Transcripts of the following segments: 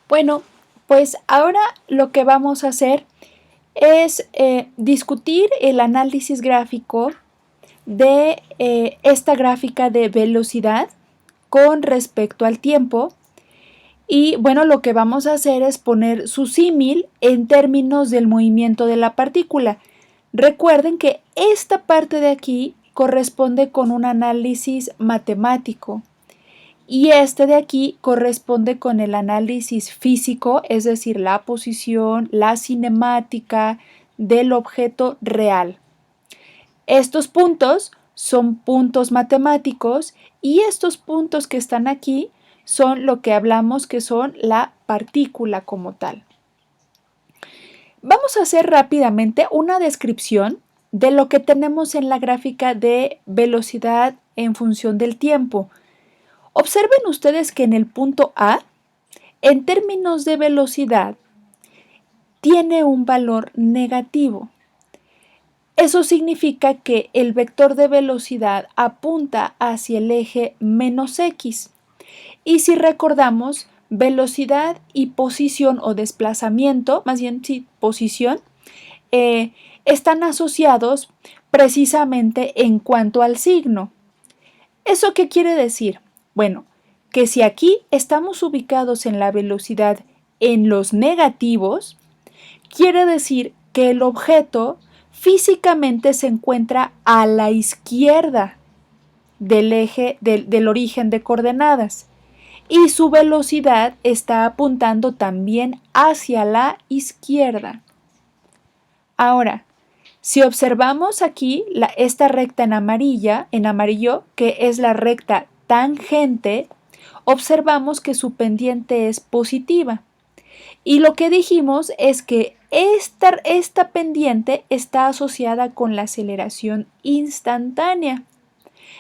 Bueno, pues ahora lo que vamos a hacer es discutir el análisis gráfico de esta gráfica de velocidad con respecto al tiempo. Y bueno, lo que vamos a hacer es poner su símil en términos del movimiento de la partícula. Recuerden que esta parte de aquí corresponde con un análisis matemático y este de aquí corresponde con el análisis físico, es decir, la posición, la cinemática del objeto real. Estos puntos son puntos matemáticos y estos puntos que están aquí son lo que hablamos que son la partícula como tal. Vamos a hacer rápidamente una descripción de lo que tenemos en la gráfica de velocidad en función del tiempo. Observen ustedes que en el punto A, en términos de velocidad, tiene un valor negativo. Eso significa que el vector de velocidad apunta hacia el eje menos x. Y si recordamos, velocidad y posición o desplazamiento, más bien sí, posición, están asociados precisamente en cuanto al signo. ¿Eso qué quiere decir? Bueno, que si aquí estamos ubicados en la velocidad en los negativos, quiere decir que el objeto físicamente se encuentra a la izquierda del eje del origen de coordenadas y su velocidad está apuntando también hacia la izquierda. Ahora, si observamos aquí esta recta en amarillo, que es la recta tangente, observamos que su pendiente es positiva. Y lo que dijimos es que esta pendiente está asociada con la aceleración instantánea.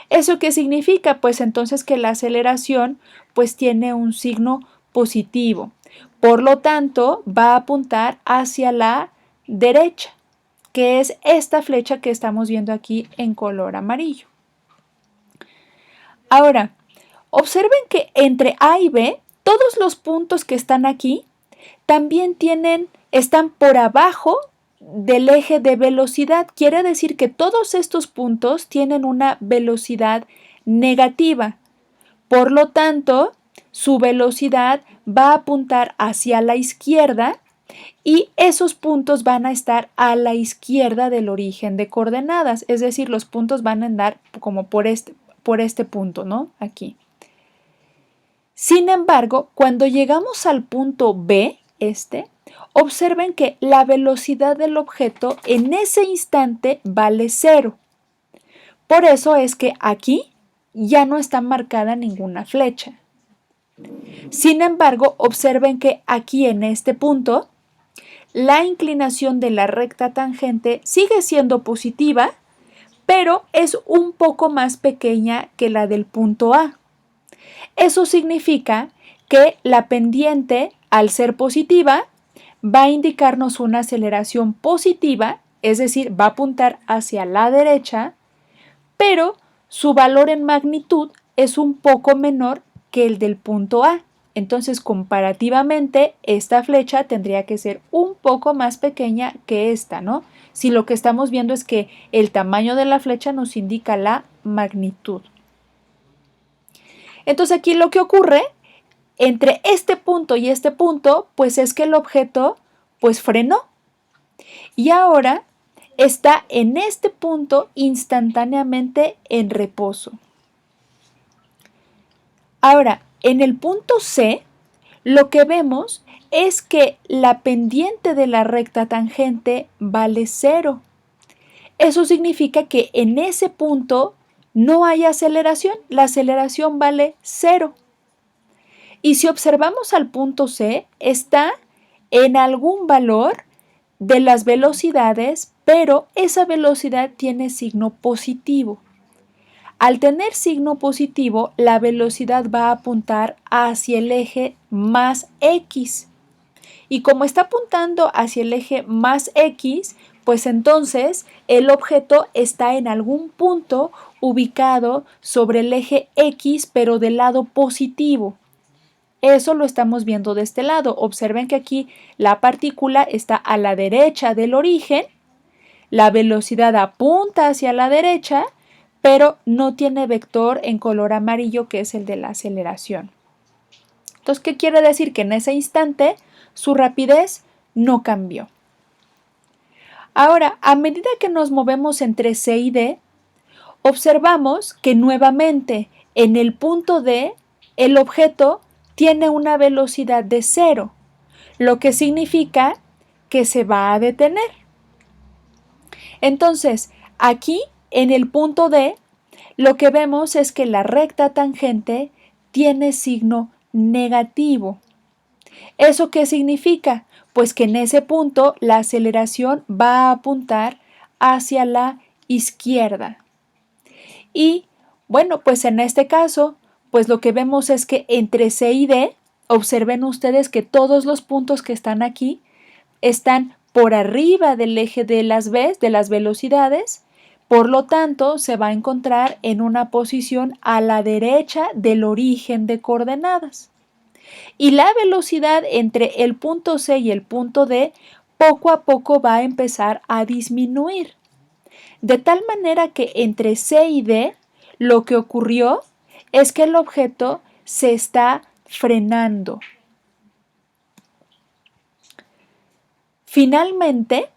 ¿Eso qué significa? Pues entonces que la aceleración pues tiene un signo positivo. Por lo tanto, va a apuntar hacia la derecha, que es esta flecha que estamos viendo aquí en color amarillo. Ahora, observen que entre A y B, todos los puntos que están aquí también están por abajo del eje de velocidad. Quiere decir que todos estos puntos tienen una velocidad negativa. Por lo tanto, su velocidad va a apuntar hacia la izquierda y esos puntos van a estar a la izquierda del origen de coordenadas. Es decir, los puntos van a andar como por este punto, ¿no? Aquí. Sin embargo, cuando llegamos al punto B, observen que la velocidad del objeto en ese instante vale 0. Por eso es que aquí ya no está marcada ninguna flecha. Sin embargo, observen que aquí en este punto, la inclinación de la recta tangente sigue siendo positiva, pero es un poco más pequeña que la del punto A. Eso significa que la pendiente, al ser positiva, va a indicarnos una aceleración positiva, es decir, va a apuntar hacia la derecha, pero su valor en magnitud es un poco menor que el del punto A. Entonces, comparativamente, esta flecha tendría que ser un poco más pequeña que esta, ¿no? Si lo que estamos viendo es que el tamaño de la flecha nos indica la magnitud. Entonces, aquí lo que ocurre entre este punto y este punto, pues es que el objeto pues frenó y ahora está en este punto instantáneamente en reposo. Ahora, en el punto C, lo que vemos es que la pendiente de la recta tangente vale 0. Eso significa que en ese punto no hay aceleración, la aceleración vale 0. Y si observamos al punto C, está en algún valor de las velocidades, pero esa velocidad tiene signo positivo. Al tener signo positivo, la velocidad va a apuntar hacia el eje más X. Y como está apuntando hacia el eje más X, pues entonces el objeto está en algún punto ubicado sobre el eje X, pero del lado positivo. Eso lo estamos viendo de este lado. Observen que aquí la partícula está a la derecha del origen, la velocidad apunta hacia la derecha, pero no tiene vector en color amarillo, que es el de la aceleración. Entonces, ¿qué quiere decir? Que en ese instante su rapidez no cambió. Ahora, a medida que nos movemos entre C y D, observamos que nuevamente en el punto D el objeto tiene una velocidad de 0, lo que significa que se va a detener. Entonces, aquí en el punto D, lo que vemos es que la recta tangente tiene signo negativo. ¿Eso qué significa? Pues que en ese punto la aceleración va a apuntar hacia la izquierda. Y bueno, pues en este caso, pues lo que vemos es que entre C y D, observen ustedes que todos los puntos que están aquí están por arriba del eje de las velocidades, por lo tanto se va a encontrar en una posición a la derecha del origen de coordenadas. Y la velocidad entre el punto C y el punto D poco a poco va a empezar a disminuir. De tal manera que entre C y D lo que ocurrió es que el objeto se está frenando. Finalmente,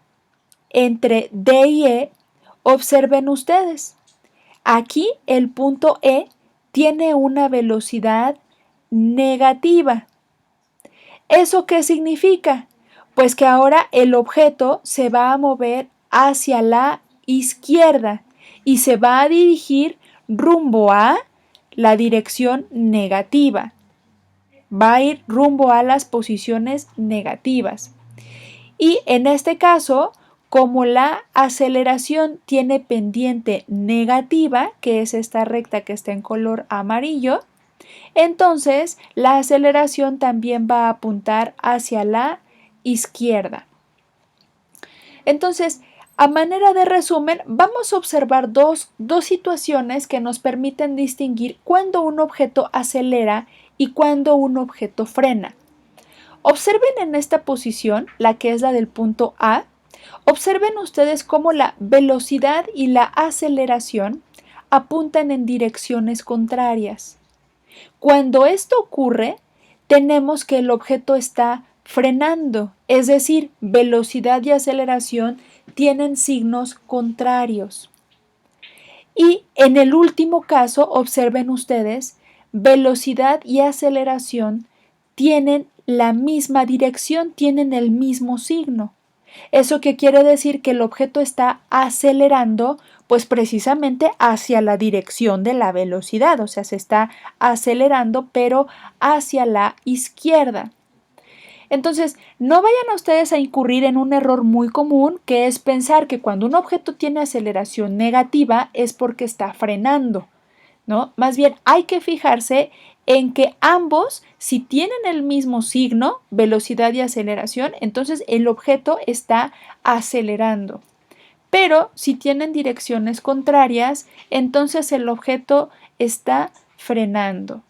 entre D y E, observen ustedes, aquí el punto E tiene una velocidad negativa. ¿Eso qué significa? Pues que ahora el objeto se va a mover hacia la izquierda y se va a dirigir rumbo a la dirección negativa. Va a ir rumbo a las posiciones negativas. Y en este caso, como la aceleración tiene pendiente negativa, que es esta recta que está en color amarillo, entonces la aceleración también va a apuntar hacia la izquierda. Entonces, a manera de resumen, vamos a observar dos situaciones que nos permiten distinguir cuándo un objeto acelera y cuándo un objeto frena. Observen en esta posición, la que es la del punto A, observen ustedes cómo la velocidad y la aceleración apuntan en direcciones contrarias. Cuando esto ocurre, tenemos que el objeto está frenando, es decir, velocidad y aceleración tienen signos contrarios. Y en el último caso, observen ustedes, velocidad y aceleración tienen la misma dirección, tienen el mismo signo. ¿Eso qué quiere decir? Que el objeto está acelerando, pues precisamente hacia la dirección de la velocidad, o sea, se está acelerando, pero hacia la izquierda. Entonces, no vayan ustedes a incurrir en un error muy común, que es pensar que cuando un objeto tiene aceleración negativa es porque está frenando, ¿no? Más bien hay que fijarse en que ambos, si tienen el mismo signo, velocidad y aceleración, entonces el objeto está acelerando. Pero si tienen direcciones contrarias, entonces el objeto está frenando.